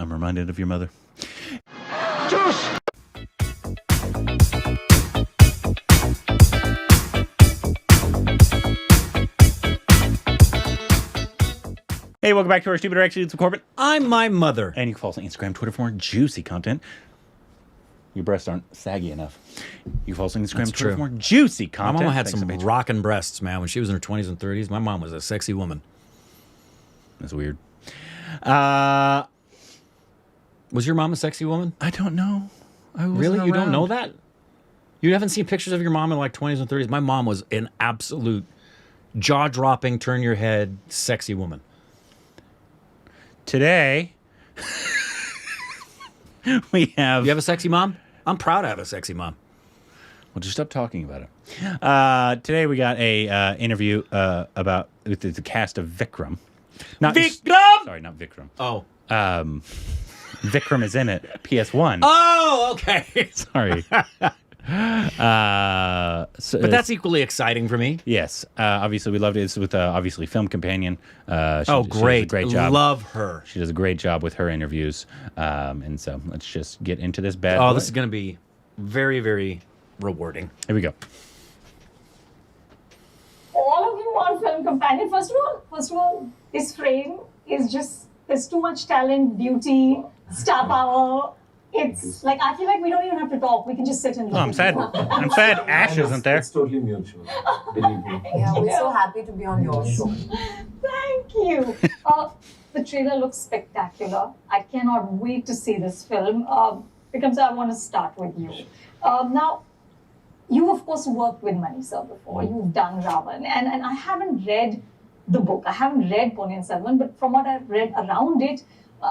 I'm reminded of your mother. Juice! Hey, welcome back to our Stupid Directions with Corbin. I'm my mother. And you can follow us on Instagram, Twitter for more juicy content. Your breasts aren't saggy enough. You can follow us on Instagram, That's Twitter true. for more juicy My content. mama had Thanks some so much. rockin' breasts, man. When she was in her 20s and 30s, my mom was a sexy woman. That's weird. Was your mom a sexy woman? I don't know. I wasn't Really? You don't around. know that? You haven't seen pictures of your mom in like 20s and 30s? My mom was an absolute jaw-dropping, turn-your-head, sexy woman. Today, we have... You have a sexy mom? I'm proud to have a sexy mom. Well, just stop talking about it. Today we got a interview with the cast of Vikram. Vikram! Sorry, not Vikram. Oh. Vikram is in it. PS1. Oh, okay. Sorry. But that's equally exciting for me. Yes. Obviously, we loved it. It's with obviously Film Companion. She Great. does a great job. Love her. She does a great job with her interviews. And so let's just get into this bad boy. This is going to be very, very rewarding. Here we go. All of you on Film Companion. First of all, this frame is just, there's too much talent, beauty, star power. It's like, I feel like we don't even have to talk. We can just sit and look. Oh, I'm sad. I'm sad Ash isn't there. It's totally mutual. Believe me. Yeah, we're so happy to be on your show. Thank you. The trailer looks spectacular. I cannot wait to see this film. Vikram sir, I want to start with you. Now, you of course worked with Mani sir before. You've done Ravan. And I haven't read the book. I haven't read Ponniyin Selvan, but from what I've read around it,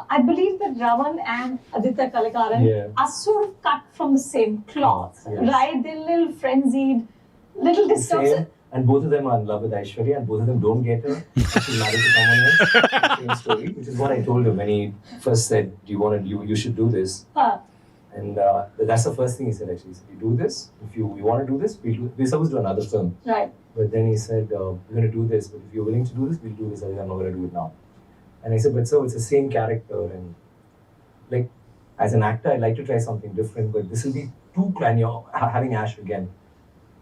I believe that Ravan and Aditya Kalakaran are sort of cut from the same cloth, right? They're a little frenzied, little disturbed. And both of them are in love with Aishwarya, and both of them don't get her. She's married to someone else. Same story, which is what I told him when he first said, you should do this. And that's the first thing he said, actually. He said, you do this. If you want to do this, we're supposed to do another film. Right. But then he said, we're going to do this. But if you're willing to do this, we'll do this. I'm not going to do it now. And I said, but sir, it's the same character. And like, as an actor, I'd like to try something different. But this will be too clan. You're having Ash again.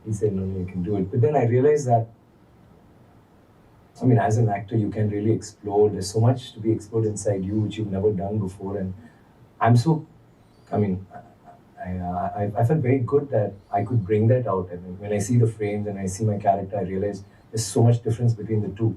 He said, no, you can do it. But then I realized that, I mean, as an actor, you can really explore. There's so much to be explored inside you, which you've never done before. And I'm so, I mean, I felt very good that I could bring that out. And when I see the frames and I see my character, I realize there's so much difference between the two.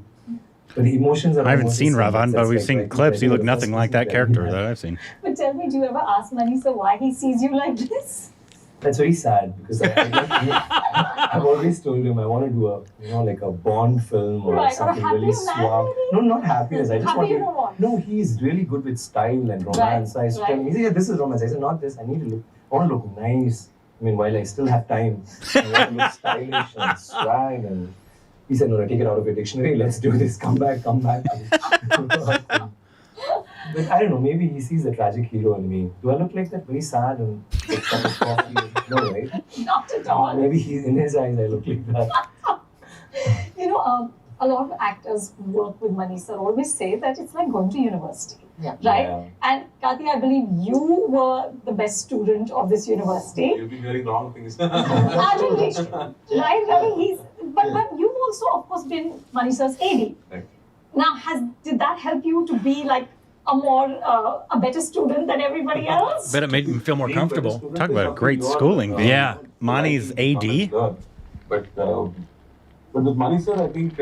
But the emotions are... I haven't seen Ravan, but we've seen clips. You look nothing like that character that I've seen. But tell me, do you ever ask Mani sir why he sees you like this? That's very sad because I've always told him I want to do a Bond film or something really suave. No, not happiness. I just want to. No, he's really good with style and romance. I tell him, yeah, this is romance. I said, not this. I want to look nice. I mean, while I still have time, I want to look stylish and swag. And he said, no, take it out of your dictionary. Let's do this. Come back. But I don't know, maybe he sees the tragic hero in me. Do I look like that? Very sad and like cup of coffee? No, right? Not at all. Maybe in his eyes I look like that. A lot of actors who work with Mani sir always say that it's like going to university, right? Yeah. And Karthi, I believe you were the best student of this university. You've been hearing wrong things. Right, Ravi? But you've also, of course, been Mani sir's AD. Right. Now, did that help you to be like a better student than everybody else? Bet it made me feel more comfortable. Talk about a great schooling. Yeah. Mani's AD. But with Mani sir, I think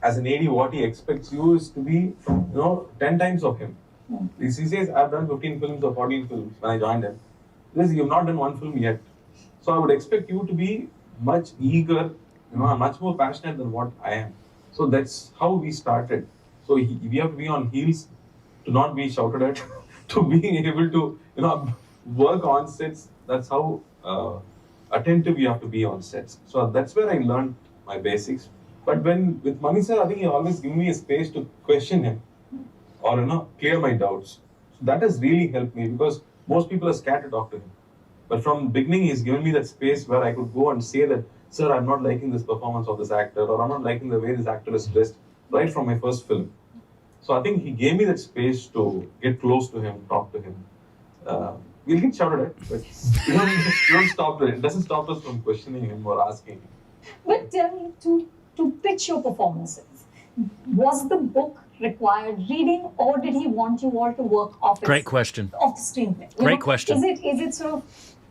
as an AD, what he expects you is to be, 10 times of him. He says, I've done 15 films or 14 films when I joined him. You've not done one film yet. So I would expect you to be much eager, much more passionate than what I am. So that's how we started. So we have to be on heels to not be shouted at, to being able to, work on sets. That's how attentive you have to be on sets. So that's where I learned my basics. But with Mani sir, I think he always given me a space to question him or, clear my doubts. So that has really helped me because most people are scared to talk to him. But from the beginning, he's given me that space where I could go and say that, sir, I'm not liking this performance of this actor, or I'm not liking the way this actor is dressed, right from my first film. So I think he gave me that space to get close to him, talk to him. We'll get shouted at, but you don't stop it. It doesn't stop us from questioning him or asking him. But tell me, to pitch your performances, was the book required reading, or did he want you all to work off Great question. off the screenplay? You Great know, question. Is it sort of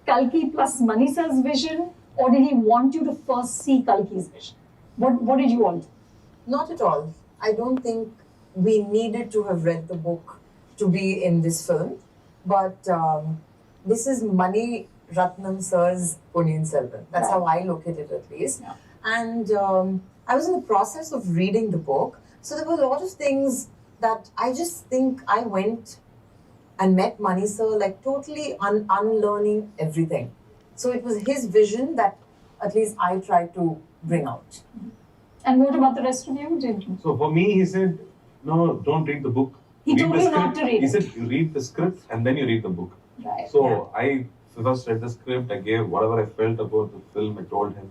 Kalki plus Manisa's vision, or did he want you to first see Kalki's vision? What did you all do? Not at all. I don't think we needed to have read the book to be in this film. But this is Mani Ratnam sir's Ponniyin Selvan. That's how I look at it, at least. Yeah. And I was in the process of reading the book. So there were a lot of things that I just think I went and met Mani sir like totally unlearning everything. So it was his vision that at least I tried to bring out. And what about the rest of you? So for me, he said, no, don't read the book. He Read told the you not script. to read He it. said, you read the script and then you read the book. Right. So I first read the script, I gave whatever I felt about the film, I told him.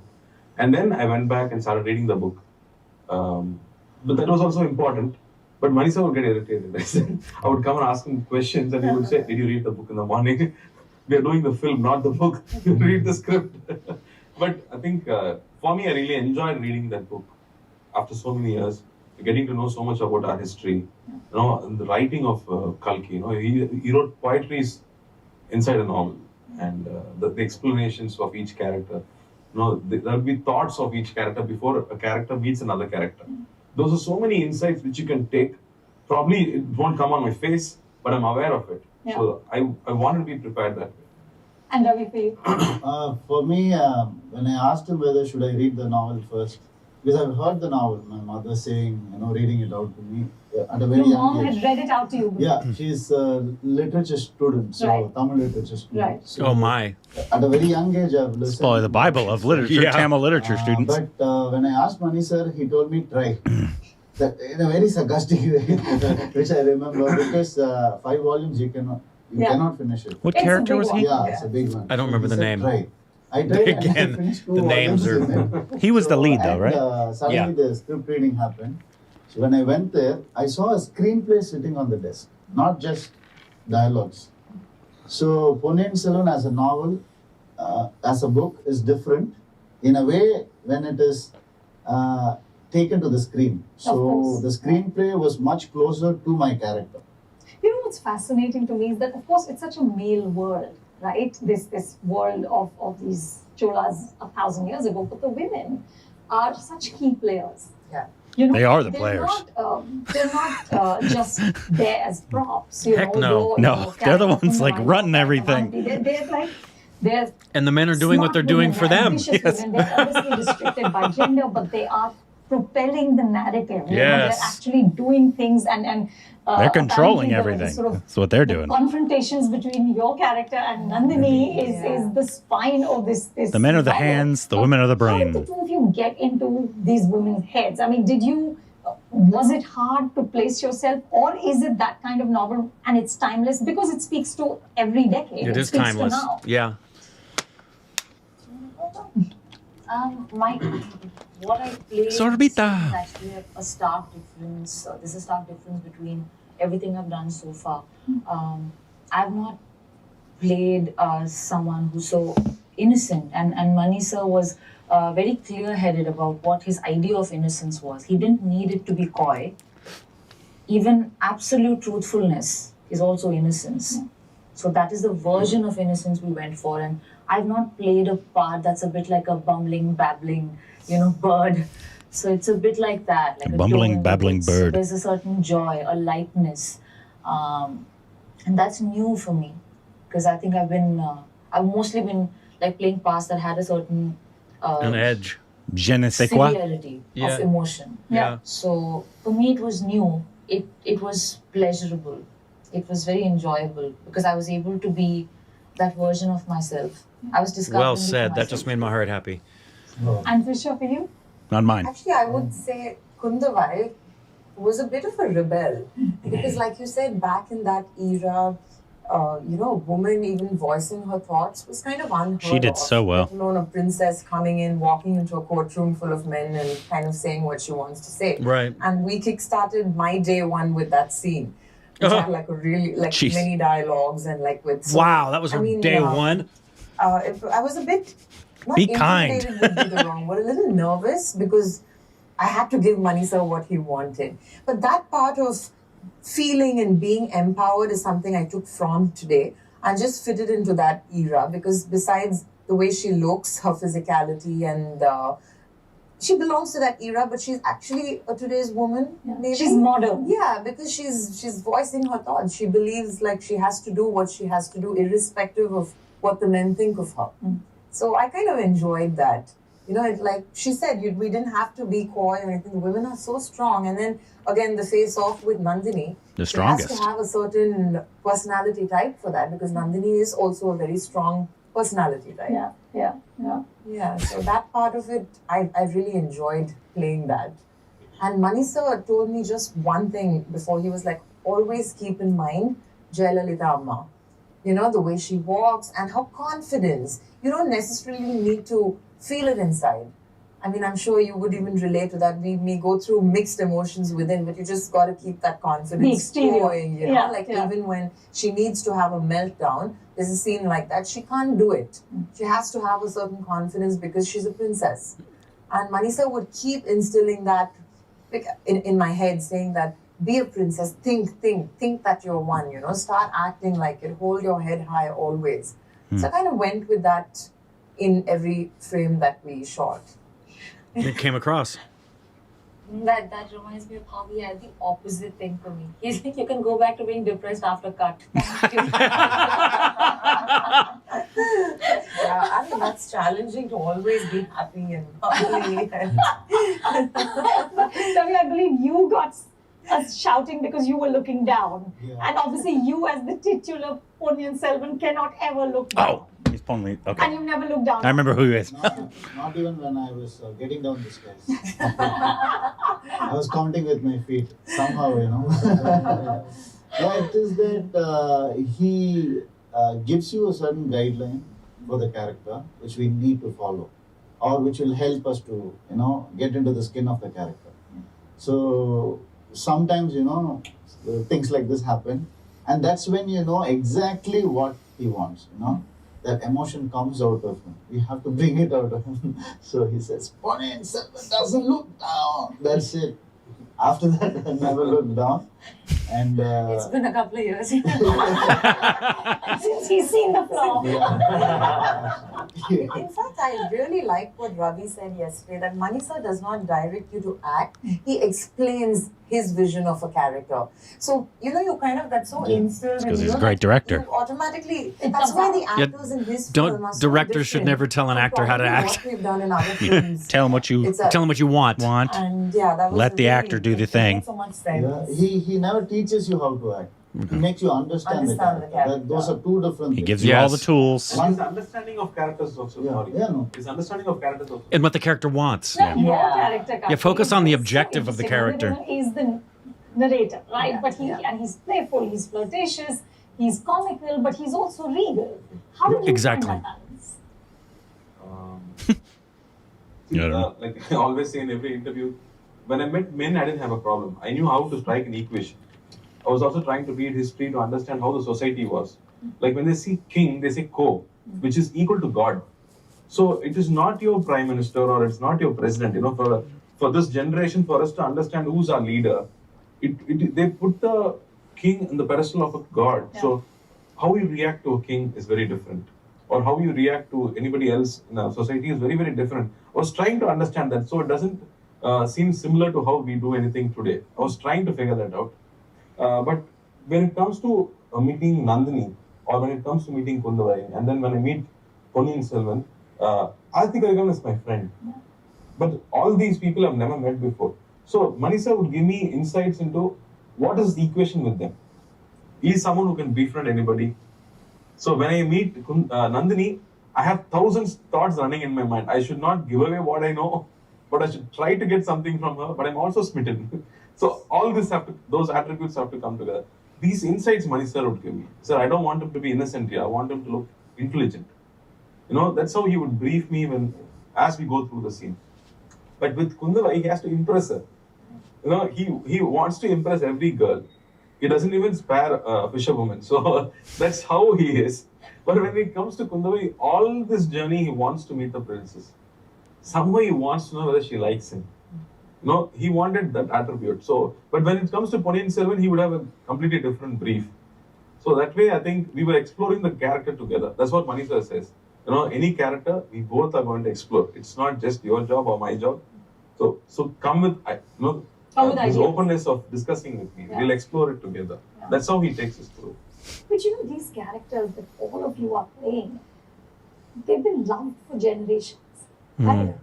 And then I went back and started reading the book. But that was also important. But Manisa would get irritated. I said, I would come and ask him questions and he would say, did you read the book in the morning? We are doing the film, not the book. You read the script. But I think for me, I really enjoyed reading that book after so many years, getting to know so much about our history. You know, and the writing of Kalki, you know, he wrote poetries inside a novel, and the explanations of each character. You know, there'll be thoughts of each character before a character meets another character. Those are so many insights which you can take. Probably it won't come on my face, but I'm aware of it. Yeah. So I want to be prepared that way. And Ravi, for you? For me, when I asked him whether should I read the novel first, because I've heard the novel, my mother saying, you know, reading it out to me at a very Your young mom age. had read it out to you before. Yeah, she's a literature student, so Right. Tamil literature student. Right. So Oh my. At a very young age, I've listened. It's probably the Bible of literature, Yeah. Tamil literature students. But when I asked Mani sir, he told me try. That in a very sarcastic way, which I remember, because 5 volumes you cannot finish it. What It's a character big was he? one. Yeah, it's a big one. I don't remember He the said, name. Try. I tried and I Again, finished 2 the names volumes are- in it. He was the lead though, And, right? Suddenly Yeah. the script reading happened. So when I went there, I saw a screenplay sitting on the desk, not just dialogues. So Ponniyin Selvan as a novel, as a book, is different in a way when it is taken to the screen. So course. the screenplay was much closer to my character. You know what's fascinating to me is that, of course, it's such a male world, right? This world of these cholas 1,000 years ago, but the women are such key players. Yeah. You know, They are the they're players. They're not just there as props. You Heck know, no. No, they're the ones, like, running everything. They're And the men are doing what smart they're doing women, for they're them. ambitious women. They're obviously restricted by gender, but they are propelling the narrative. You know, Yes. they're actually doing things and They're controlling apparently the everything. sort of That's what they're the doing. confrontations between your character and Nandini is the spine of this. The men are the novel. hands, the women are the How did the brain. two of you get into these women's heads? I mean, was it hard to place yourself, or is it that kind of novel and it's timeless because it speaks to every decade? It is speaks timeless. To now. Yeah. What I played Sobhita. is actually a stark difference. There's a stark difference between everything I've done so far. I've not played someone who's so innocent, and Mani sir was very clear-headed about what his idea of innocence was. He didn't need it to be coy. Even absolute truthfulness is also innocence. So that is the version of innocence we went for, and I've not played a part that's a bit like a bumbling, babbling, bird. So it's a bit like that, like a Bumbling, toe in the babbling woods. bird. There's a certain joy, a lightness, and that's new for me because I think I've mostly been like playing parts that had a certain An edge. Je ne sais quoi. severity Yeah. of emotion. Yeah. So for me, it was new. It was pleasurable. It was very enjoyable because I was able to be that version of myself. I was discovering. Well it for said. That just myself. made my heart happy. And Trisha, for you? Not mine. Actually, I would say Kundavai was a bit of a rebel because, like you said, back in that era, a woman even voicing her thoughts was kind of unheard She did of, so well. Let alone a princess coming in, walking into a courtroom full of men and kind of saying what she wants to say. Right. And we kickstarted my day one with that scene. Which had like a really, like Jeez. many dialogues and like with... Wow, that was her day one? I was a bit... Not Be kind. intimidated would be the wrong word. A little nervous because I had to give Manisa what he wanted. But that part of feeling and being empowered is something I took from today and just fitted into that era because besides the way she looks, her physicality and she belongs to that era, but she's actually a today's woman. Yeah. Maybe. She's modern. Yeah, because she's voicing her thoughts. She believes like she has to do what she has to do irrespective of what the men think of her. So I kind of enjoyed that. You know, it, like she said, we didn't have to be coy or anything. The women are so strong. And then, again, the face-off with Nandini. The She strongest. has to have a certain personality type for that because Nandini is also a very strong personality type. Yeah. So that part of it, I really enjoyed playing that. And Manisa told me just one thing before. He was like, always keep in mind Jayalalitha Amma. You know, the way she walks and her confidence. You don't necessarily need to feel it inside. I mean, I'm sure you would even relate to that. We may go through mixed emotions within, but you just got to keep that confidence exterior. going, you know? Even when she needs to have a meltdown, there's a scene like that, she can't do it. She has to have a certain confidence because she's a princess. And Manisa would keep instilling that in my head, saying that, be a princess, think that you're one, you know? Start acting like it, hold your head high always. So I kind of went with that in every frame that we shot. It came across. That reminds me of how he had the opposite thing for me. He's like, you can go back to being depressed after cut. Thank you. Yeah, I mean, that's challenging to always be happy and bubbly. Ravi, I believe you got us shouting because you were looking down. Yeah. And obviously you as the titular Ponniyin Selvan cannot ever look down. Oh, he's Ponniyin. Okay. And you never look down. I remember who he is. Not even when I was getting down the stairs. I was counting with my feet somehow, you know. Yeah, it is that he gives you a certain guideline for the character which we need to follow or which will help us to, you know, get into the skin of the character. So sometimes, you know, things like this happen and that's when you know exactly what he wants, you know. That emotion comes out of him. We have to bring it out of him. So he says, Ponniyin Selvan doesn't look down. That's it. After that, I never looked down. And It's been a couple of years. Since he's seen the flaw. In fact, I really like what Ravi said yesterday, that Manisa does not direct you to act. He explains his vision of a character. So, you know, you kind of, that's so instilled in because you he's a that great director. you automatically, that's why the actors in his film are so Directors should different never tell an from actor how to probably act. What we've done in other films. Tell him what you It's a- Tell them what you want. And yeah, that was Let the really- actor do the it thing. made so much sense. yeah, he never teaches you how to act. He makes you understand the Understand the character. That, those are two different He things. gives you all Yes. the tools. And his understanding of characters is also sorry. Yeah, no. His understanding of characters also. And what the character wants. Yeah. Your Yeah. character. Yeah, focus on the is so objective of the interesting. character. He's the narrator, right? Yeah, But yeah. and he's playful, he's flirtatious, he's comical, but he's also regal. How did you Exactly. find that balance? Like I always say in every interview, when I met men, I didn't have a problem. I knew how to strike an equation. I was also trying to read history to understand how the society was. Like when they see king, they say ko, which is equal to God. So it is not your prime minister or it's not your president. You know, for this generation, for us to understand who's our leader, they put the king in the pedestal of a god. Yeah. So how you react to a king is very different, or how you react to anybody else in a society is very, very different. I was trying to understand that, so it doesn't seem similar to how we do anything today. I was trying to figure that out. But when it comes to meeting Nandini, or when it comes to meeting Kundavai, and then when I meet Ponniyin Selvan, Karthi is my friend. But all these people I've never met before. So Manisa would give me insights into what is the equation with them. He is someone who can befriend anybody. So when I meet Nandini, I have thousands thoughts running in my mind. I should not give away what I know, but I should try to get something from her. But I'm also smitten. So all those attributes have to come together. these insights Mani sir would give me. Sir, I don't want him to be innocent here. I want him to look intelligent. That's how he would brief me as we go through the scene. But with Kundava, he has to impress her. He wants to impress every girl. He doesn't even spare a fisherwoman. So that's how he is. But when it comes to Kundavi, all this journey, he wants to meet the princess. Somehow he wants to know whether she likes him. He wanted that attribute. So, but when it comes to Ponniyin Selvan, he would have a completely different brief. So that way, I think we were exploring the character together. That's what Mani sir says. Any character, we both are going to explore. It's not just your job or my job. So come with, this ideas. openness of discussing with me. Yeah. We'll explore it together. Yeah. That's how he takes us through. But these characters that all of you are playing, they've been loved for generations. Right?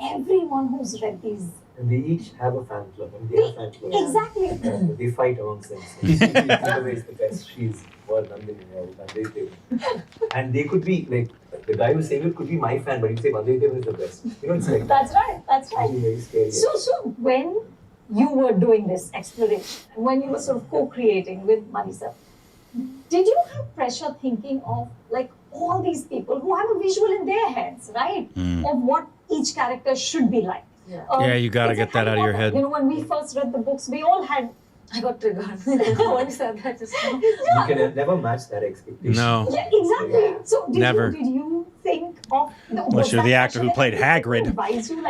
Everyone who's read these. And they each have a fan club. And they have fan clubs. Exactly. They fight amongst themselves. Kundava is the best. She's Nandini or Bandai. And they could be like, the guy who's saying it could be my fan, but he'd say Bandai is the best. It's like That's right. That's right. it's very scary. So when you were doing this exploration and when you were sort of co-creating with Mani sir, did you have pressure thinking of like all these people who have a visual in their heads, right? Of what each character should be like? Yeah. Yeah, you gotta it's get that out of your head. When we first read the books, we all had. I got triggered when you said that just now. You can never match that expectation. No. Yeah, exactly. Yeah. So Never. Did you think of Unless you're the actor who played Hagrid,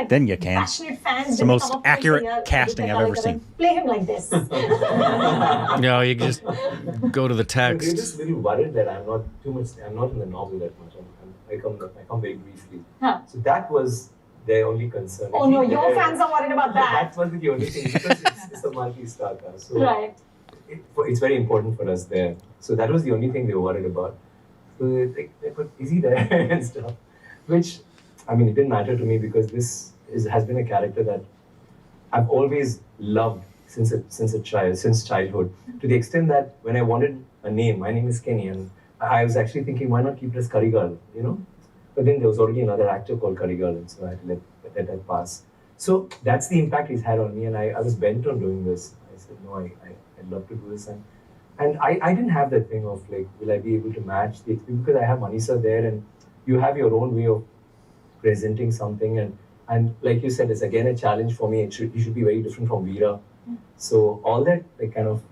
then you can. Passionate fans It's the didn't most come up to you and accurate say, "Yeah, casting I've ever seen." Play him like this. No, you just go to the They're text. just a little worried that I'm not in the novel that much. I come very briefly. Huh. So that was their only concern. Oh no, your fans are worried about that. That was the only thing because it's a multi-star cast. So Right. it's very important for us there. So that was the only thing they were worried about. So they put Izzy there and stuff, which, it didn't matter to me because has been a character that I've always loved since childhood. To the extent that when I wanted a name, my name is Kenny, and I was actually thinking, why not keep it as Karigal, But then there was already another actor called Karigal, and so I had to let that pass. So that's the impact he's had on me, and I was bent on doing this. I said, no, I'd love to do this. And I didn't have that thing of like, will I be able to match the experience? Because I have Mani sir there, and you have your own way of presenting something. And like you said, it's again a challenge for me. He should be very different from Veera. So all that kind of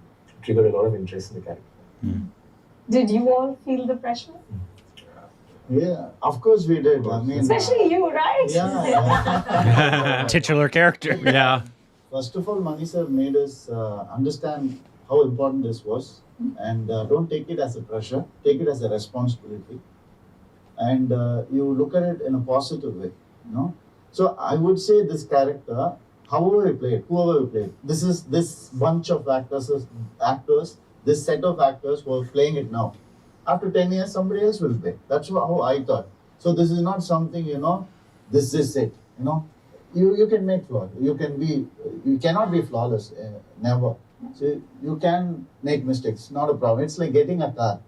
triggered a lot of interest in the character. Did you all feel the pressure? Yeah, of course we did. Especially you, right? Yeah. Titular character. Yeah. First of all, Mani sir made us understand how important this was, and don't take it as a pressure, take it as a responsibility, and you look at it in a positive way, So I would say this character, however we play it, whoever we play it, this bunch of actors, this set of actors who are playing it now. After 10 years, somebody else will play. That's how I thought. So this is not something, this is it, You can make flaws. You cannot be flawless, never. So you can make mistakes, not a problem. It's like getting a car.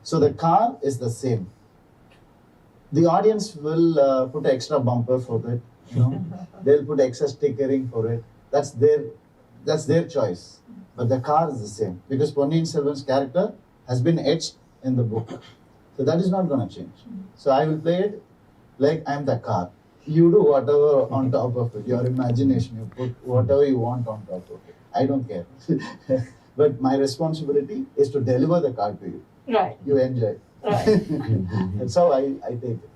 So the car is the same. The audience will put an extra bumper for it, They'll put extra stickering for it. That's their choice. But the car is the same because Ponniyin Selvan's character has been etched in the book. So that is not going to change. So I will play it like I'm the car. You do whatever on top of it, your imagination, you put whatever you want on top of it. I don't care. But my responsibility is to deliver the car to you. Right. You enjoy. Right. That's how I take it.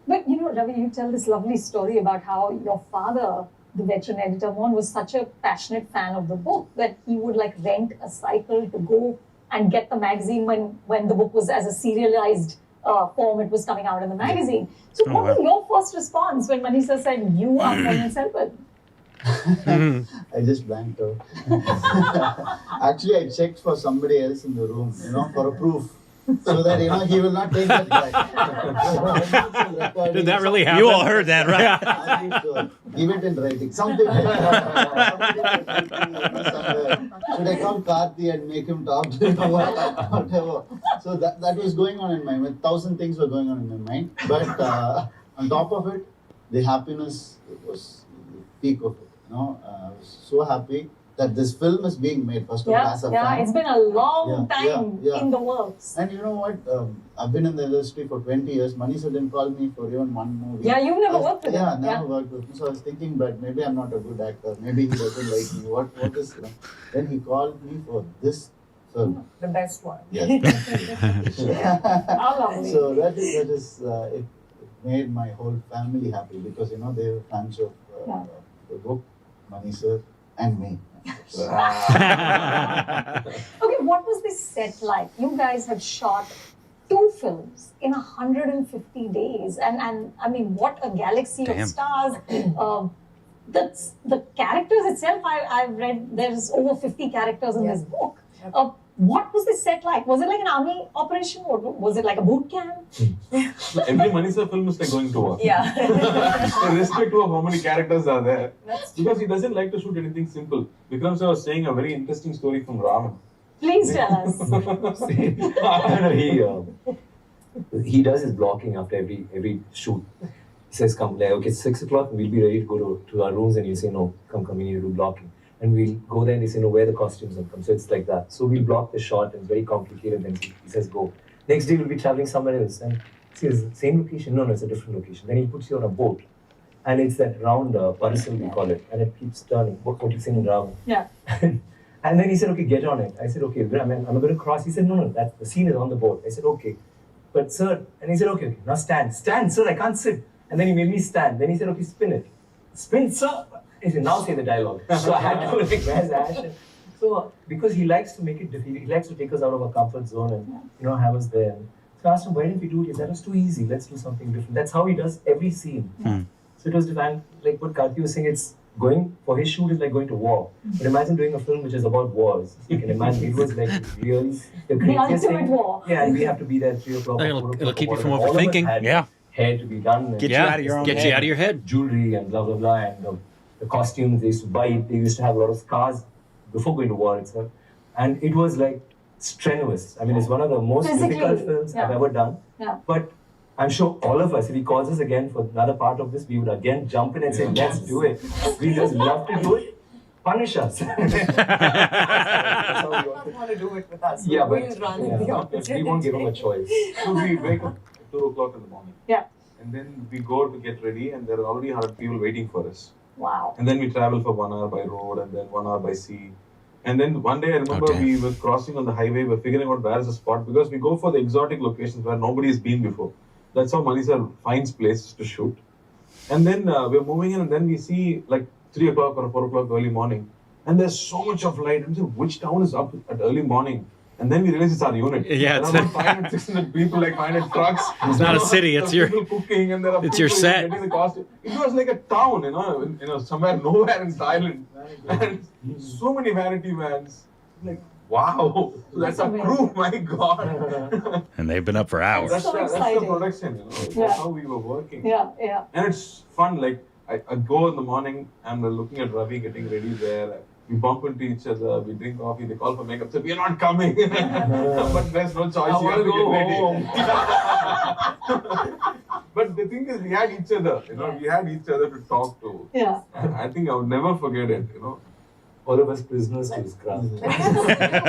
But Ravi, you tell this lovely story about how your father, the veteran editor Mohan, was such a passionate fan of the book that he would rent a cycle to go and get the magazine when the book was as a serialized form, it was coming out in the magazine. So what was your first response when Mani sir said, you are Ponniyin Selvan? I just blanked out. Actually, I checked for somebody else in the room, for a proof. So that, he will not take that back. Did that really happen? You all heard that, right? I think so. Give it in writing. Something like that. Should I call Karthi and make him talk? Whatever. So that was going on in my mind. 1,000 things were going on in my mind. But on top of it, the happiness was the peak of it. I was so happy that this film is being made. First of all, as a fan. It's been a long time in the works. And you know what? I've been in the industry for 20 years. Manisha didn't call me for even one movie. Yeah, you've never worked with him. Yeah, never worked with him. So I was thinking, but maybe I'm not a good actor. Maybe he doesn't like me. What is, you know? Then he called me for this film. The best one. Yes. How lovely. So that is it made my whole family happy because, you know, they were fans of the book, Manisha, and me. Okay, what was this set like? You guys have shot 2 films in 150 days, and I mean, what a galaxy of stars! That's the characters itself. I've read there's over 50 characters in this book. What was this set like? Was it like an army operation, or was it like a boot camp? Every Manisha film is like going to war. Yeah. Irrespective of how many characters are there. Because he doesn't like to shoot anything simple. Vikram sir was saying a very interesting story from Raman. Please tell us. He does his blocking after every shoot. He says, come, like, okay, it's 6 o'clock, we'll be ready to go to our rooms, and you say, no, come, we need to do blocking. And we'll go there and they say, no, where the costumes will come. So it's like that. So we'll block the shot, and it's very complicated, and he says, go. Next day we'll be traveling somewhere else, and he says, same location? No, it's a different location. Then he puts you on a boat, and it's that round parcel, we call it, and it keeps turning. What you say in Raman. Yeah. And then he said, okay, get on it. I said, okay, I'm going to cross. He said, no, the scene is on the boat. I said, okay. But sir, and he said, okay, now stand, sir, I can't sit. And then he made me stand. Then he said, okay, spin it. Spin, sir. He said, now say the dialogue. So I had to, like, where's the action? So, because he likes to make it difficult, he likes to take us out of our comfort zone and, you know, have us there. So I asked him, why didn't we do it? He said, that was too easy. Let's do something different. That's how he does every scene. So it was divine. Like what Karthi was saying, it's going, for his shoot is like going to war. But imagine doing a film which is about wars. You can imagine it was like really the craziest ultimate thing. war. Yeah, and we have to be there at 3 o'clock. It'll keep you from All of us overthinking. had Yeah. Hair to be done. Get you out of your own Get head. you out of your head. Jewelry and blah, blah, blah. And the costumes they used to buy, they used to have a lot of scars before going to war itself. And it was like strenuous. I mean, it's one of the most difficult films I've ever done. Yeah. But I'm sure all of us, if he calls us again for another part of this, we would again jump in and say, let's do it. We just love to do it. Punish us. That's how we Not want to do it with us. Yeah, we'll but run the opportunity. we won't give him a choice. So we wake up at 2 o'clock in the morning. Yeah. And then we go to get ready, and there are already 100 people waiting for us. Wow. And then we travel for 1 hour by road, and then 1 hour by sea. And then one day I remember we were crossing on the highway, we're figuring out where is the spot, because we go for the exotic locations where nobody's been before. That's how Manisha finds places to shoot. And then we're moving in, and then we see like 3 o'clock or 4 o'clock early morning. And there's so much of light. And so which town is up at early morning? And then we realize it's our unit. Yeah, there it's are about 500, 600 people, like 500 trucks. It's not a city, it's your- people cooking, and there are it's people your set. getting the costume. It was like a town, somewhere nowhere in Thailand. And so many vanity vans. Like, wow. So that's a crew, my God. And they've been up for hours. That's so the exciting. production, That's how we were working. Yeah, yeah. And it's fun, like, I go in the morning, and we're looking at Ravi getting ready there. We bump into each other, we drink coffee, they call for makeup, say, we're not coming. But there's no choice, I you have to wanna get ready. But the thing is, we had each other, we had each other to talk to. Yeah. I think I would never forget it, All of us prisoners to his craft.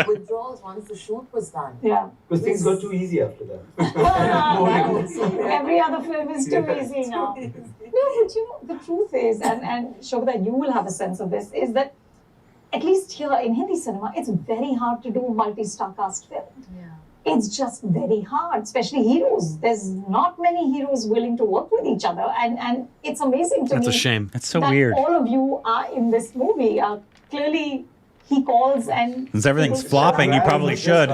Withdrawals once the shoot was done. Yeah. Because things got too easy after that. Every other film is too easy now. No, but the truth is, and Sobhita, you will have a sense of this, is that at least here in Hindi cinema, it's very hard to do a multi-star cast film. Yeah. It's just very hard, especially heroes. There's not many heroes willing to work with each other, and it's amazing to me. That's a shame. That's so that weird. all of you are in this movie. Clearly, he calls and... Since everything's flopping, you probably should.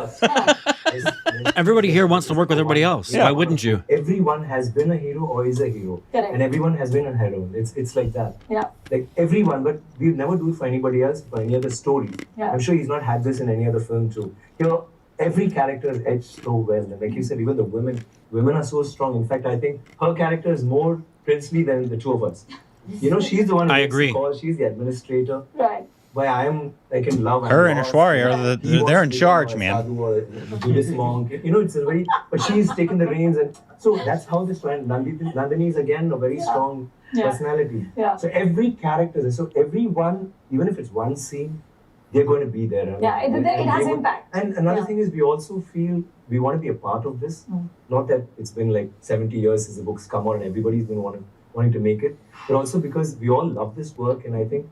Everybody here wants to work with everybody else. Yeah. Why wouldn't you? Everyone has been a hero or is a hero. Correct. And everyone has been a heroine. It's like that. Yeah. Like everyone, but we never do it for anybody else, for any other story. Yeah. I'm sure he's not had this in any other film too. Every character is edged so well. And like you said, even the women are so strong. In fact, I think her character is more princely than the two of us. She's the one who I makes the agree. call. She's the administrator. Right. Why I am like in love. Her I'm and lost. Ashwarya are He they're in wants to charge, become a man. sadhu or a Buddhist monk. It's a very, but she's taken the reins, and so that's how this went. Nandini is again a very strong personality. Yeah. So every character, so everyone, even if it's one scene, they're going to be there. I mean, Yeah, it has impact. And another Yeah. thing is, we also feel we want to be a part of this. Not that it's been like 70 years since the book's come out and everybody's been wanting to make it, but also because we all love this work, and I think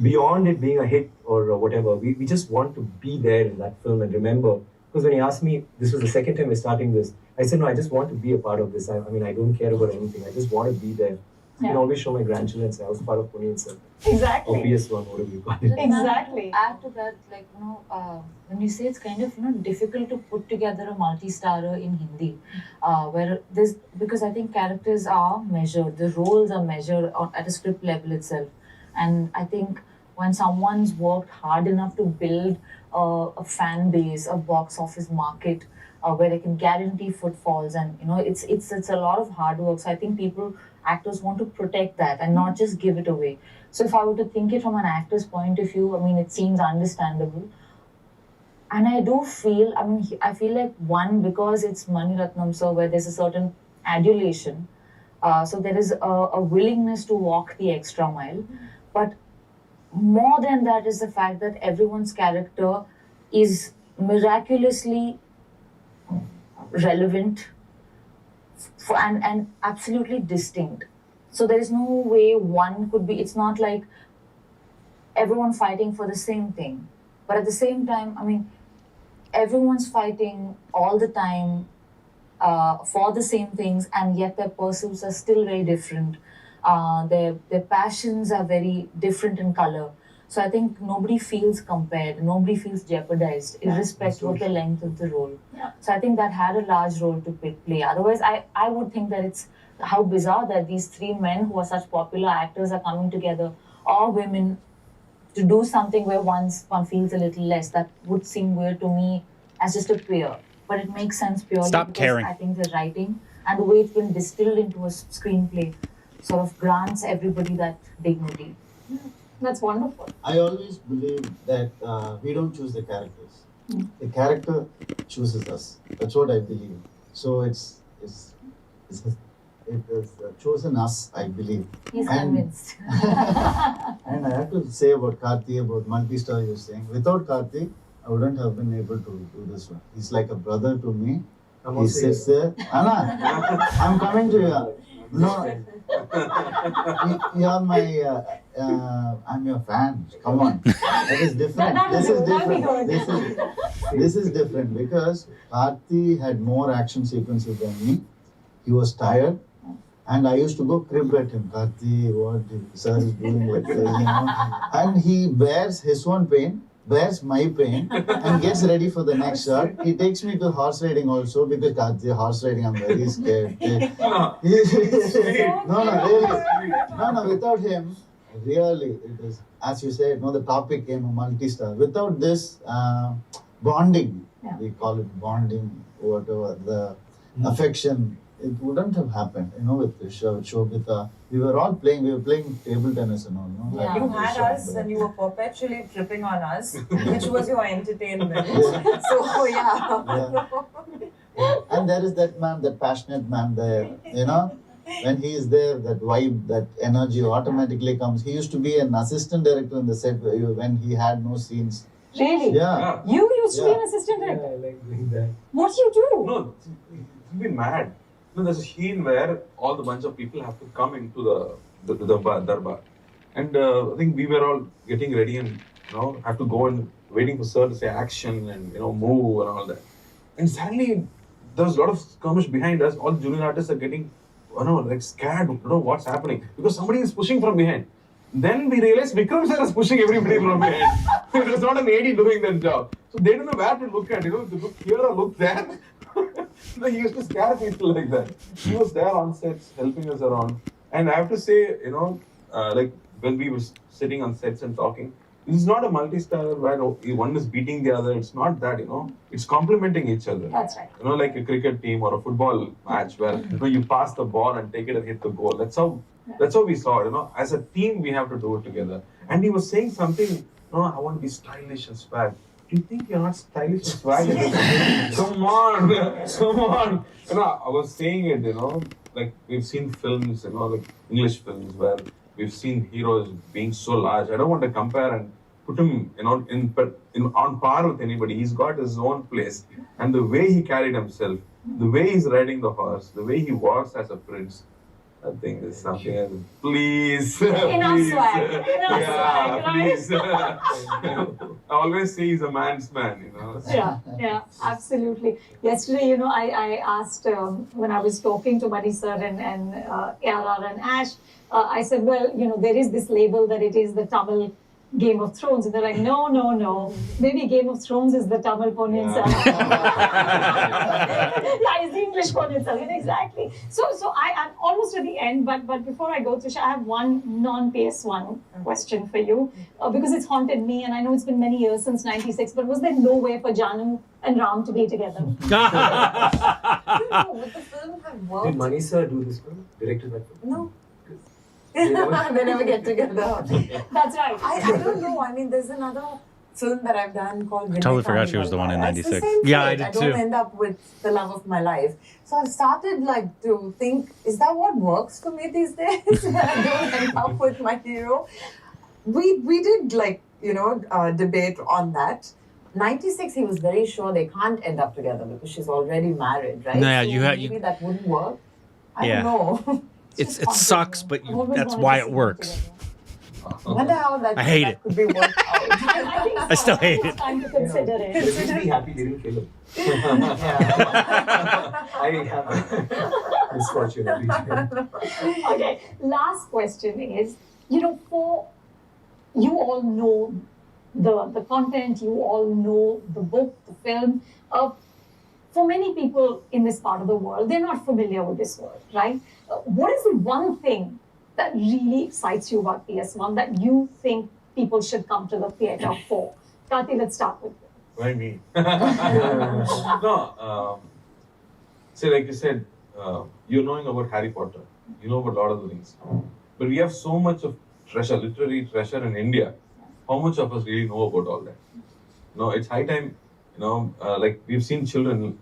beyond it being a hit or whatever, we just want to be there in that film and remember. Because when he asked me, this was the second time we're starting this, I said, no, I just want to be a part of this. I mean, I don't care about anything. I just want to be there. I can always show my grandchildren and say, I was part of Ponniyin Selvan. Exactly. Or PS1, whatever you call it. Exactly. Add to that, like, when you say it's kind of, difficult to put together a multi-starrer in Hindi, where there's, because I think characters are measured, the roles are measured at a script level itself. And I think when someone's worked hard enough to build a fan base, a box office market, where they can guarantee footfalls, and it's a lot of hard work. So I think actors want to protect that and not just give it away. So if I were to think it from an actor's point of view, I mean, it seems understandable. And I do feel, I feel like one, because it's Mani Ratnam, so where there's a certain adulation, so there is a willingness to walk the extra mile. But more than that is the fact that everyone's character is miraculously relevant and absolutely distinct. So there is no way one could be, it's not like everyone fighting for the same thing. But at the same time, everyone's fighting all the time for the same things, and yet their pursuits are still very different. Their passions are very different in color. So I think nobody feels compared, nobody feels jeopardized, irrespective of the length of the role. Yeah. So I think that had a large role to play. Otherwise, I would think that it's how bizarre that these three men who are such popular actors are coming together, or women, to do something where one feels a little less. That would seem weird to me as just a peer. But it makes sense purely Stop because caring. I think the writing and the way it's been distilled into a screenplay sort of grants everybody that dignity. That's wonderful. I always believe that we don't choose the characters. The character chooses us. That's what I believe. So it has chosen us, I believe. He's And- convinced. And I have to say about Karthi, about multi-star you're saying. Without Karthi, I wouldn't have been able to do this one. He's like a brother to me. I'm He also sits there. Anna, I'm coming to you. No, you're my, I'm your fan. Come on. That is different. This is different. This is different because Karthi had more action sequences than me. He was tired. And I used to go crib at him. Karthi, what sir is doing like this, And he bears his own pain, bears my pain, and gets ready for the next shot. He takes me to horse riding also because Karthi, horse riding, I'm very scared. No, really. No, without him, really, it is, as you said, the topic came a multi-star. Without this bonding, we call it bonding, whatever, the affection, it wouldn't have happened, with Trisha, with Sobhita. We were playing table tennis and all, Yeah. You had us and you were perpetually tripping on us, which was your entertainment. So, yeah. And there is that man, that passionate man there, when he is there, that vibe, that energy automatically comes. He used to be an assistant director in the set when he had no scenes. Really? Yeah. You used to be Yeah. an assistant Yeah, director. I like doing that. What do you do? No, it's been mad. There's a scene where all the bunch of people have to come into the darbar. And I think we were all getting ready and, have to go and waiting for sir to say action and, move and all that. And suddenly, there was a lot of skirmish behind us. All the junior artists are getting, scared, what's happening. Because somebody is pushing from behind. Then we realized Vikram sir is pushing everybody from behind. It was not an AD doing that job. So they don't know where to look at, to look here or look there. He used to scare people like that. He was there on sets, helping us around. And I have to say, when we were sitting on sets and talking, this is not a multi-star where one is beating the other. It's not that, It's complementing each other. That's right. Like a cricket team or a football match where, you pass the ball and take it and hit the goal. That's how we saw it, As a team, we have to do it together. And he was saying something, I want to be stylish and swag. Do you think you're not stylish and swag? Come on. I was saying it, like we've seen films, like English films where we've seen heroes being so large. I don't want to compare and put him, on par with anybody. He's got his own place, and the way he carried himself, the way he's riding the horse, the way he walks as a prince. I think there's something else. Please. Enough please. swag. Enough swag, right? Please. I always say he's a man's man, Yeah, absolutely. Yesterday, I asked when I was talking to Mani sir and ARR and Ash, I said, well, there is this label that it is the Tamil Game of Thrones. And they're like, no. Maybe Game of Thrones is the Tamil Ponniyin Selvan. Yeah, it's the English Ponniyin Selvan, exactly. So I'm almost at the end, but before I go, Trisha, I have one non-PS1 question for you, because it's haunted me, and I know it's been many years since '96, but was there no way for Janu and Ram to be together? Would the film have worked? Did Mani sir do this film? Directed that film? No. They never get together. That's right. I don't know. I mean, there's another film that I've done called Vinay Totally forgot she was the one in That's the 96. same Yeah, thing. I did I don't too. end up with the love of my life. So I've started to think, is that what works for me these days? I don't end up with my hero. We did debate on that. 96, he was very sure they can't end up together because she's already married, right? No, yeah, so maybe that wouldn't work. I Yeah. don't know. It sucks, but that's why it works. I wonder how I hate it. could be worked out. I think I still hate it's it. time to consider it. Let's be happy they didn't kill him. I have a misfortune every time. Okay, last question is, for you all know the content, you all know the book, the film. For many people in this part of the world, they're not familiar with this world, right? What is the one thing that really excites you about PS1 that you think people should come to the theatre for? Karthi, let's start with you. Why me? No. Say, like you said, you're knowing about Harry Potter. You know about Lord of the Rings. But we have so much of treasure, literary treasure in India. How much of us really know about all that? It's high time, like we've seen children,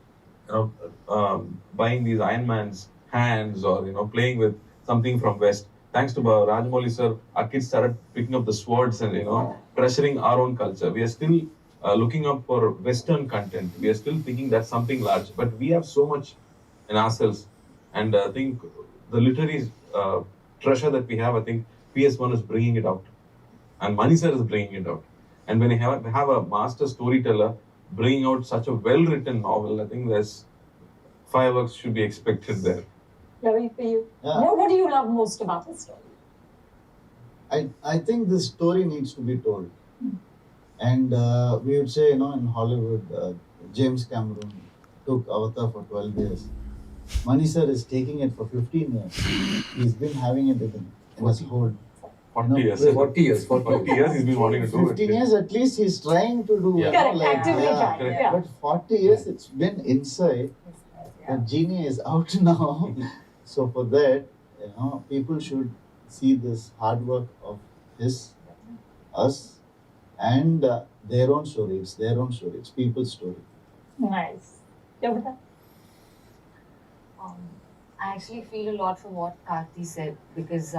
buying these Iron Man's hands or, playing with something from West. Thanks to Rajamouli sir, our kids started picking up the swords and, treasuring our own culture. We are still looking up for Western content. We are still thinking that's something large, but we have so much in ourselves. And I think the literary treasure that we have, I think PS1 is bringing it out. And Mani sir is bringing it out. And when you have a master storyteller bringing out such a well-written novel, I think there's fireworks should be expected there. Ravi, for you, Yeah. what do you love most about this story? I think this story needs to be told. And we would say, in Hollywood, James Cameron took Avatar for 12 years. Mani sir is taking it for 15 years. He's been having it in his hold. 40 years. 40 years. 40 years he's been wanting to do it. 15 years at least he's trying to do. Yeah. Correct, actively trying, correct. yeah. But 40 years it's been inside. The genie is out now. So for that, people should see this hard work of us, and their own story. It's their own story. It's people's story. Nice. Sobhita? I actually feel a lot for what Karthi said because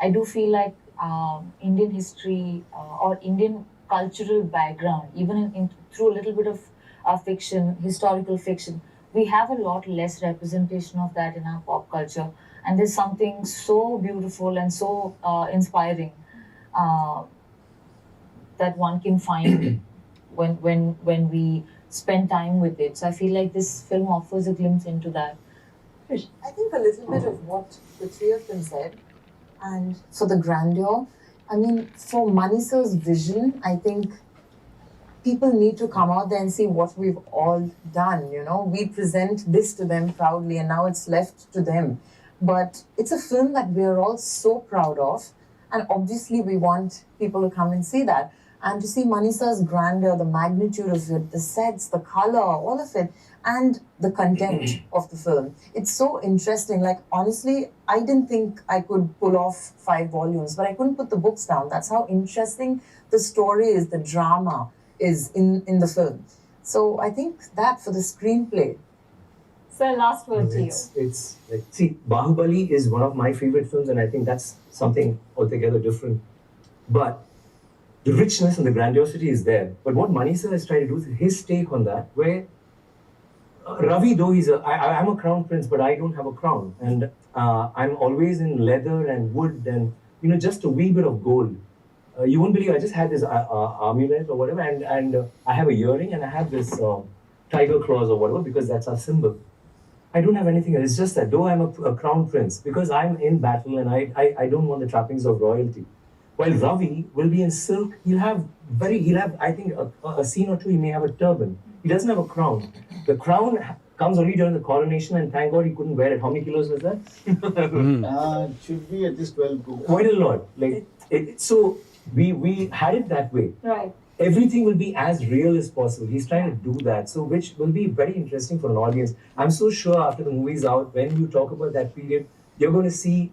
I do feel like Indian history or Indian cultural background, even through a little bit of fiction, historical fiction, we have a lot less representation of that in our pop culture. And there's something so beautiful and so inspiring that one can find when we spend time with it. So I feel like this film offers a glimpse into that. I think a little bit of what the three of them said, and for the grandeur. I mean, for Mani sir's vision, I think people need to come out there and see what we've all done. We present this to them proudly, and now it's left to them. But it's a film that we're all so proud of, and obviously we want people to come and see that. And to see Mani sir's grandeur, the magnitude of it, the sets, the color, all of it, and the content of the film. It's so interesting. Like, honestly, I didn't think I could pull off 5 volumes, but I couldn't put the books down. That's how interesting the story is, the drama is in the film. So I think that for the screenplay. Sir, last word to you. It's like, see, Bahubali is one of my favorite films, and I think that's something altogether different. But the richness and the grandiosity is there. But what Manisa has tried to do is his take on that, where Ravi, though I'm a crown prince, but I don't have a crown, and I'm always in leather and wood and just a wee bit of gold. You won't believe I just had this amulet or whatever, and I have a earring and I have this tiger claws or whatever because that's our symbol. I don't have anything else. It's just that though I'm a crown prince, because I'm in battle and I don't want the trappings of royalty. While Ravi will be in silk, he'll have I think a scene or two. He may have a turban. He doesn't have a crown. The crown comes only during the coronation, and thank God he couldn't wear it. How many kilos was that? It should be at least 12 kilos. Quite a lot. So we had it that way. Right. Everything will be as real as possible. He's trying to do that, so which will be very interesting for an audience. I'm so sure after the movie's out, when you talk about that period, you're going to see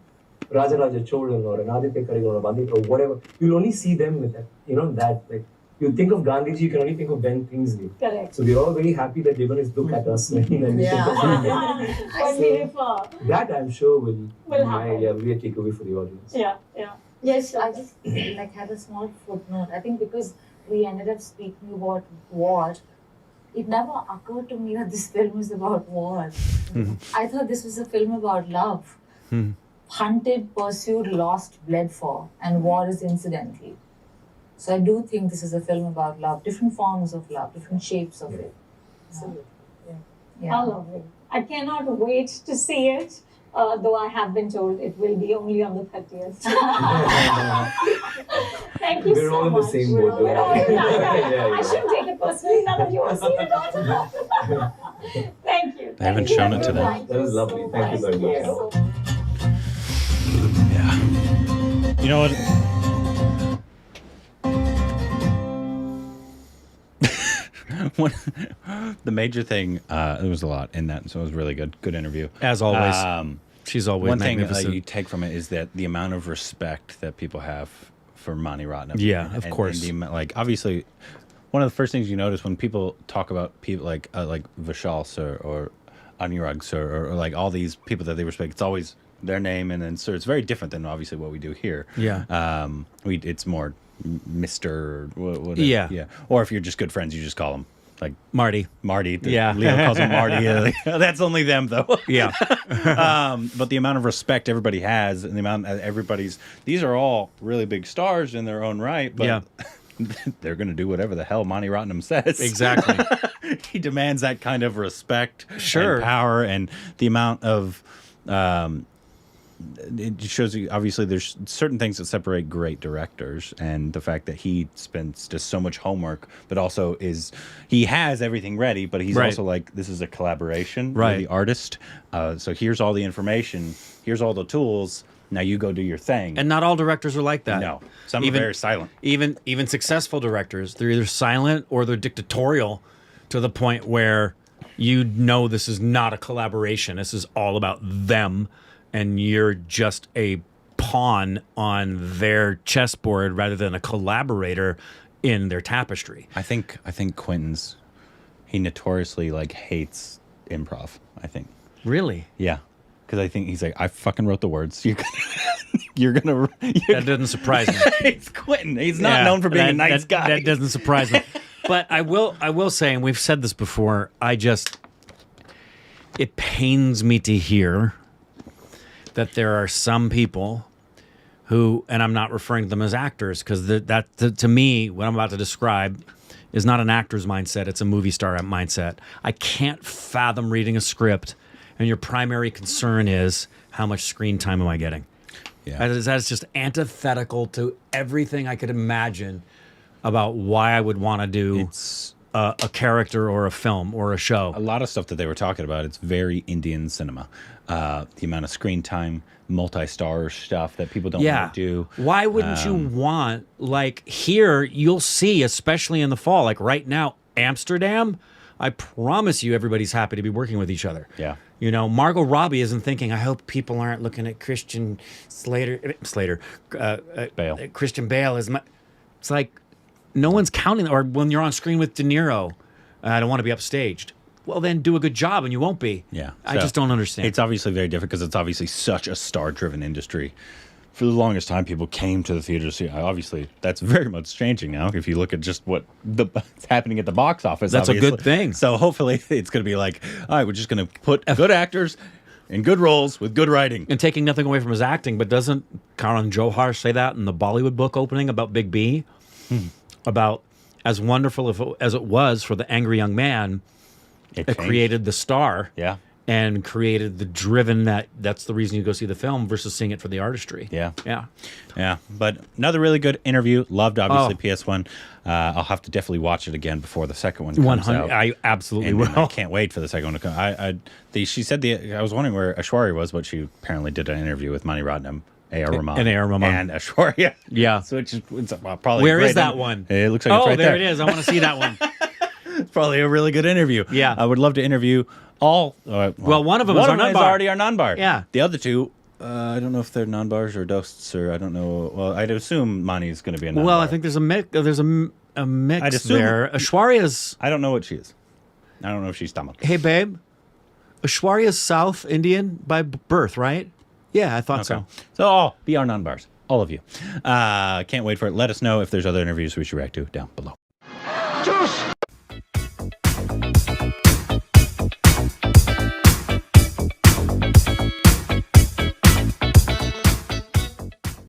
Rajaraja Cholan or an Aditya Karigal or a Bandit or whatever. You'll only see them with that, you think of Gandhiji, you can only think of Ben Kingsley. Correct. So we're all very happy that they're going to look at us when we think of that. But we refer. That I'm sure will happen. be a takeaway for the audience. Yeah. Yes, I just had a small footnote. I think because we ended up speaking about war, it never occurred to me that this film is about war. I thought this was a film about love. Hunted, pursued, lost, bled for, and war is incidental. So I do think this is a film about love, different forms of love, different shapes of it. Absolutely. How lovely. I cannot wait to see it. Though I have been told it will be only on the 30th. Thank you We're so all in much. the same boat. We're all in that. Yeah. I shouldn't take it personally. None of you have seen it also. Thank you. They haven't shown it to them. Thank That was you lovely. so Thank you very much. Yeah. You know what? The major thing, there was a lot in that, so it was really good interview. As always, she's always one thing magnificent. you take from it is that the amount of respect that people have for Mani Ratnam. Yeah, of course. And obviously, one of the first things you notice when people talk about people like Vishal sir or Anurag sir or like all these people that they respect, it's always their name and then sir. It's very different than obviously what we do here. Yeah. It's more Mr. Whatever. Yeah. Or if you're just good friends, you just call him like Marty. Yeah. Leo calls him Marty. That's only them though. Yeah. But the amount of respect everybody has and the amount these are all really big stars in their own right, but they're going to do whatever the hell Mani Ratnam says. Exactly. He demands that kind of respect Sure. and power, and the amount of it shows you obviously there's certain things that separate great directors, and the fact that he spends just so much homework, but also he has everything ready, but he's Right. also like, this is a collaboration Right. with the artist, so here's all the information, here's all the tools, now you go do your thing. And not all directors are like that. No, some are very silent. Even successful directors, they're either silent or they're dictatorial to the point where this is not a collaboration. This is all about them, and you're just a pawn on their chessboard rather than a collaborator in their tapestry. I think Quentin's, he notoriously hates improv, I think. Really? Yeah. Because I think he's like, I fucking wrote the words. You're gonna That doesn't surprise me. It's Quentin. He's not known for being a nice guy. That doesn't surprise me. But I will say, and we've said this before, it pains me to hear that there are some people who, and I'm not referring to them as actors, because to me, what I'm about to describe is not an actor's mindset, it's a movie star mindset. I can't fathom reading a script and your primary concern is, how much screen time am I getting? Yeah. That's just antithetical to everything I could imagine about why I would want to do a character or a film or a show. A lot of stuff that they were talking about, it's very Indian cinema. The amount of screen time, multi-star stuff that people don't want to do. Why wouldn't you want, here, you'll see, especially in the fall, right now, Amsterdam, I promise you everybody's happy to be working with each other. Yeah. Margot Robbie isn't thinking, I hope people aren't looking at Christian Bale. Christian Bale is it's like, no one's counting, or when you're on screen with De Niro, I don't want to be upstaged. Well, then do a good job and you won't be. Yeah. I just don't understand. It's obviously very different because it's obviously such a star-driven industry for the longest time, people came to the theater to see. Obviously, that's very much changing now. If you look at just what's happening at the box office, That's a obviously. good thing. So hopefully, it's going to be like, all right, we're just going to put good actors in good roles with good writing. And taking nothing away from his acting, but doesn't Karan Johar say that in the Bollywood book opening about Big B? About as wonderful as it was for the angry young man, it changed. created the star. Yeah. And created the driven that's the reason you go see the film versus seeing it for the artistry. Yeah. Yeah. Yeah. But another really good interview. Loved, obviously, PS1. I'll have to definitely watch it again before the second one comes 100. out. I absolutely And will. I can't wait for the second one to come. She said I was wondering where Aishwarya was, but she apparently did an interview with Mani Ratnam, A.R. Rahman. And A.R. Rahman. And Aishwarya. Yeah. So it's probably Where great is that one? It looks like it's right there it is. I want to see that one. It's probably a really good interview. Yeah. I would love to interview all. Well, one of them is our non-bar. already our non-bar. Yeah. The other two, I don't know if they're non-bars or dhosts, or I don't know. Well, I'd assume Mani is going to be a non-bar. Well, I think there's a mix. There's a mix I'd assume- there. Aishwarya's. I don't know what she is. I don't know if she's Tamil. Hey, babe. Aishwarya's South Indian by birth, right? Yeah, I thought so. So, be our non-bars. All of you. Can't wait for it. Let us know if there's other interviews we should react to down below. Juice!